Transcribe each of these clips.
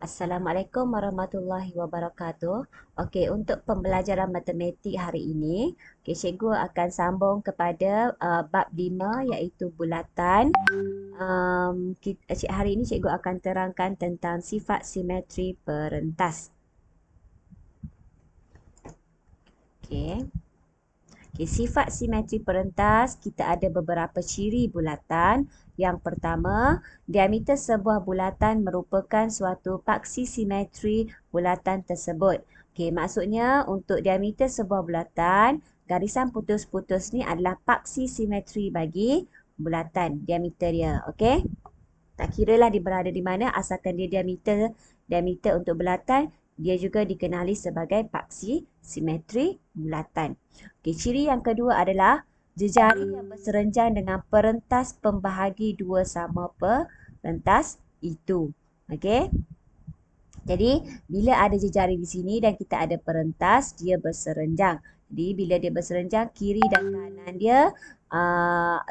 Assalamualaikum warahmatullahi wabarakatuh. Okey, untuk pembelajaran matematik hari ini, cikgu akan sambung kepada bab 5 iaitu bulatan. Hari ini cikgu akan terangkan tentang sifat simetri perentas. Okey. Okay, sifat simetri perentas, kita ada beberapa ciri bulatan. Yang pertama, diameter sebuah bulatan merupakan suatu paksi simetri bulatan tersebut. Okay, maksudnya untuk diameter sebuah bulatan, garisan putus-putus ni adalah paksi simetri bagi bulatan, diameter dia. Okay? Tak kira lah dia berada di mana, asalkan dia diameter untuk bulatan, dia juga dikenali sebagai paksi simetri bulatan. Okay, ciri yang kedua adalah jejari yang berserenjang dengan perentas pembahagi dua sama perentas itu. Okey. Jadi, bila ada jejari di sini dan kita ada perentas, dia berserenjang. Jadi, bila dia berserenjang, kiri dan kanan dia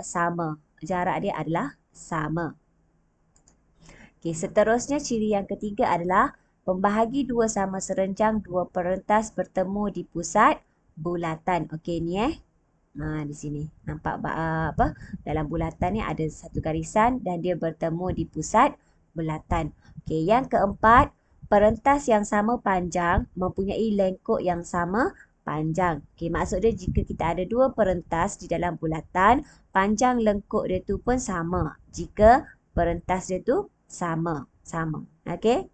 sama. Jarak dia adalah sama. Okay, seterusnya ciri yang ketiga adalah pembahagi dua sama serenjang dua perentas bertemu di pusat bulatan. Okey ni di sini nampak apa? Dalam bulatan ni ada satu garisan dan dia bertemu di pusat bulatan. Okey, yang keempat, perentas yang sama panjang mempunyai lengkuk yang sama panjang. Okey, maksud dia jika kita ada dua perentas di dalam bulatan, panjang lengkuk dia tu pun sama. Jika perentas dia tu sama. Okey.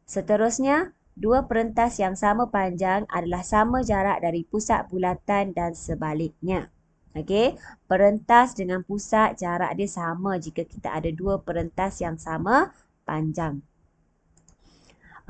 Seterusnya, dua perentas yang sama panjang adalah sama jarak dari pusat bulatan dan sebaliknya. Okey. Perentas dengan pusat jarak dia sama jika kita ada dua perentas yang sama panjang.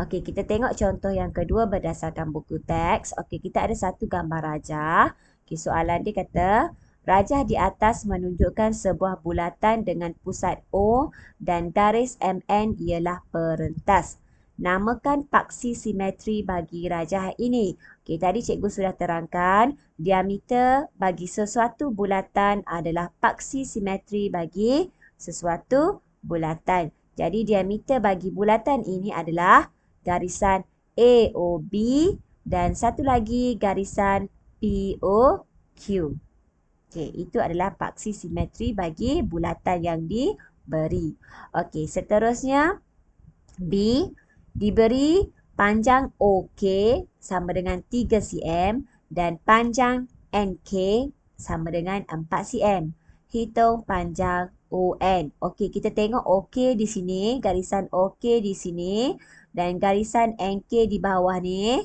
Okey, kita tengok contoh yang kedua berdasarkan buku teks. Okey, kita ada satu gambar rajah. Okey, soalan dia kata, rajah di atas menunjukkan sebuah bulatan dengan pusat O dan garis MN ialah perentas. Namakan paksi simetri bagi rajah ini. Okey, tadi cikgu sudah terangkan, diameter bagi sesuatu bulatan adalah paksi simetri bagi sesuatu bulatan. Jadi diameter bagi bulatan ini adalah garisan AOB dan satu lagi garisan POQ. Okey, itu adalah paksi simetri bagi bulatan yang diberi. Okey, seterusnya B diberi panjang OK sama dengan 3 cm dan panjang NK sama dengan 4 cm. Hitung panjang ON. Okey, kita tengok OK di sini, garisan OK di sini dan garisan NK di bawah ni.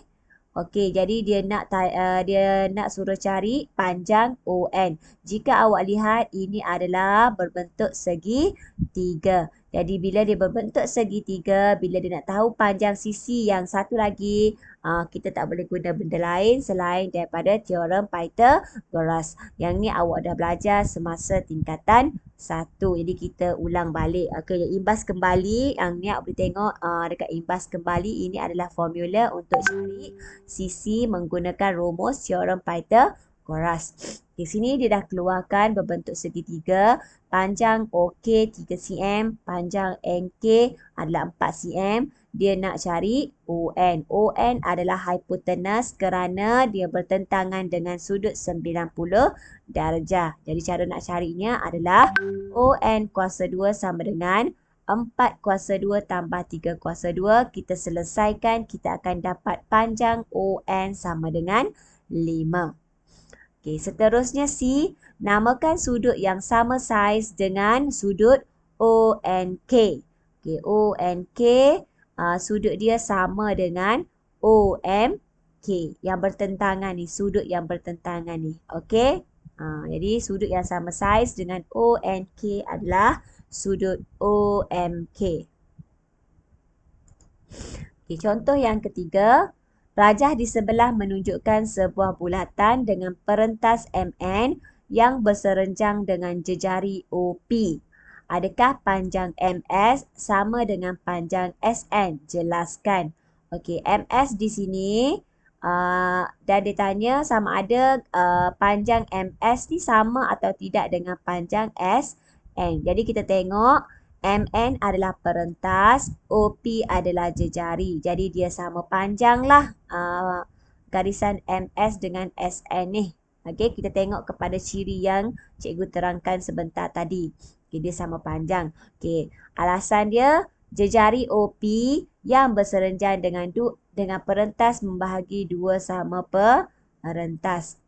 Okey, jadi dia nak suruh cari panjang ON. Jika awak lihat, ini adalah berbentuk segitiga. Jadi bila dia berbentuk segitiga, bila dia nak tahu panjang sisi yang satu lagi, kita tak boleh guna benda lain selain daripada teorem Pythagoras. Yang ni awak dah belajar semasa tingkatan 1. Jadi kita ulang balik. Okey, imbas kembali, yang ni awak boleh tengok dekat imbas kembali, ini adalah formula untuk cari sisi menggunakan rumus teorem Pythagoras. Di sini dia dah keluarkan berbentuk segitiga, panjang OK 3 cm, panjang NK adalah 4 cm. Dia nak cari ON. ON adalah hipotenus kerana dia bertentangan dengan sudut 90 darjah. Jadi cara nak carinya adalah ON kuasa 2 sama dengan 4 kuasa 2 tambah 3 kuasa 2. Kita selesaikan, kita akan dapat panjang ON sama dengan 5. Okey, seterusnya C, namakan sudut yang sama saiz dengan sudut ONK. Okey, ONK, sudut dia sama dengan OMK. Yang bertentangan ni, sudut yang bertentangan ni. Okey, jadi sudut yang sama saiz dengan ONK adalah sudut OMK. Okey, contoh yang ketiga, rajah di sebelah menunjukkan sebuah bulatan dengan perentas MN yang berserenjang dengan jejari OP. Adakah panjang MS sama dengan panjang SN? Jelaskan. Okey, MS di sini dan dia tanya sama ada panjang MS ni sama atau tidak dengan panjang SN. Jadi kita tengok MN adalah perentas, OP adalah jejari. Jadi dia sama panjang lah garisan MS dengan SN ni. Okey, kita tengok kepada ciri yang cikgu terangkan sebentar tadi. Okay, dia sama panjang. Okey, alasan dia jejari OP yang berserenjan dengan perentas membahagi dua sama perentas.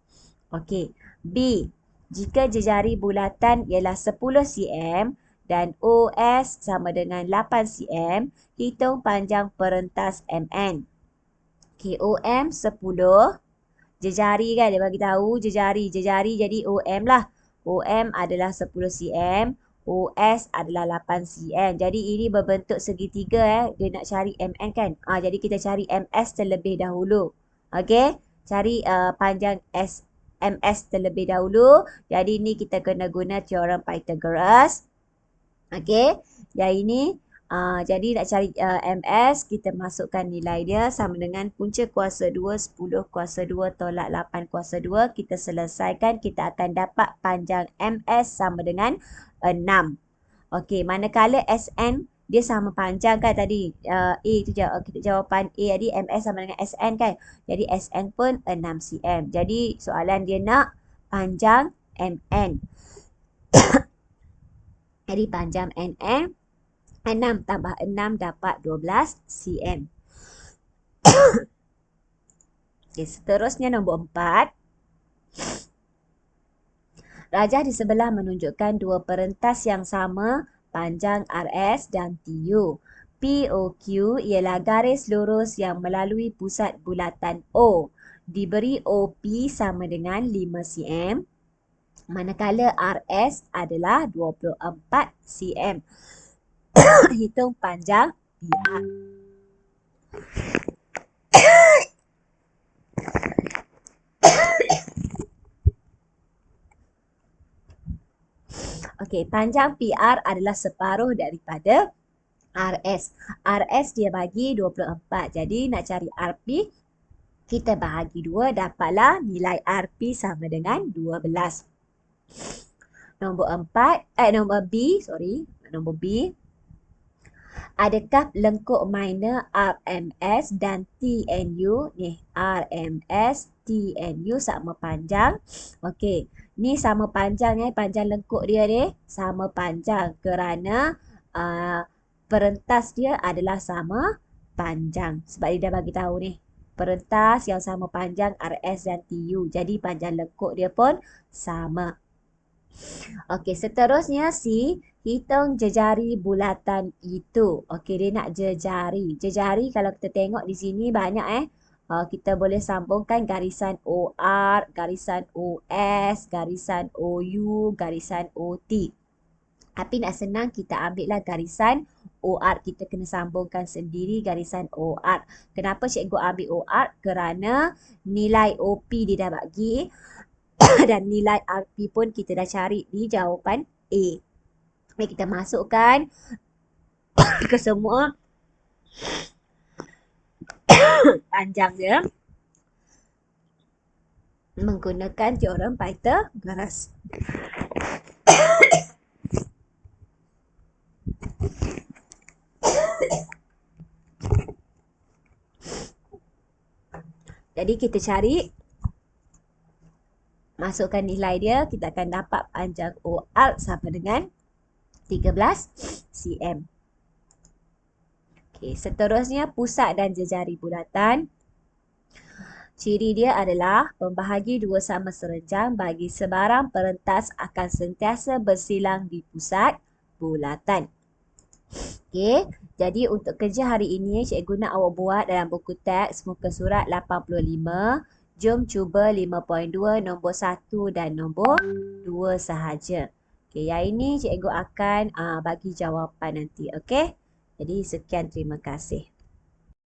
Okey, B. Jika jejari bulatan ialah 10 cm dan OS sama dengan 8 cm, hitung panjang perentas MN. Okey, OM 10. Jejari kan, dia bagi tahu jejari jadi OM lah. OM adalah 10 cm, OS adalah 8 cm. Jadi ini berbentuk segitiga dia nak cari MN kan. Jadi kita cari MS terlebih dahulu. Okey, cari panjang MS terlebih dahulu. Jadi ni kita kena guna teorem Pythagoras. Okey, yang ini jadi nak cari MS, kita masukkan nilai dia sama dengan punca kuasa 2, 10 kuasa 2 tolak 8 kuasa 2. Kita selesaikan, kita akan dapat panjang MS sama dengan 6. Okey, manakala SN dia sama panjang kan tadi. A itu jawapan A, jadi MS sama dengan SN kan. Jadi SN pun 6 cm. Jadi soalan dia nak panjang MN. Jadi panjang NM 6 tambah 6 dapat 12 cm. Okay, seterusnya nombor 4. Rajah di sebelah menunjukkan dua perentas yang sama panjang RS dan TU. POQ ialah garis lurus yang melalui pusat bulatan O. Diberi OP sama dengan 5 cm. Manakala RS adalah 24 cm. Hitung panjang PR. Okey, panjang PR adalah separuh daripada RS. RS dia bagi 24. Jadi nak cari RP, kita bahagi 2, dapatlah nilai RP sama dengan 12. Nombor B. Adakah lengkuk minor RMS dan TNU? Ni, RMS, TNU sama panjang. Okey, ni sama panjang panjang lengkuk dia ni sama panjang kerana perentas dia adalah sama panjang. Sebab dia dah bagi tahu ni, perentas yang sama panjang RS dan TU. Jadi panjang lengkuk dia pun sama. Okey, seterusnya C. Hitung jejari bulatan itu. Okey, dia nak jejari. Jejari kalau kita tengok di sini banyak kita boleh sambungkan garisan OR, garisan OS, garisan OU, garisan OT. Tapi nak senang kita ambil lah garisan OR. Kita kena sambungkan sendiri garisan OR. Kenapa cikgu ambil OR? Kerana nilai OP dia dah bagi dan nilai RP pun kita dah cari di jawapan A. Baik, kita masukkan ke semua panjang dia menggunakan teorem Pythagoras. Jadi kita cari, masukkan nilai dia, kita akan dapat panjang OR sama dengan 13 cm. Okey, seterusnya pusat dan jejari bulatan. Ciri dia adalah pembahagi dua sama serenjang bagi sebarang perentas akan sentiasa bersilang di pusat bulatan. Okey, jadi untuk kerja hari ini cikgu nak awak buat dalam buku teks muka surat 85. Jom cuba 5.2 nombor 1 dan nombor 2 sahaja. Okey, yang ini cikgu akan bagi jawapan nanti. Okey, jadi sekian, terima kasih.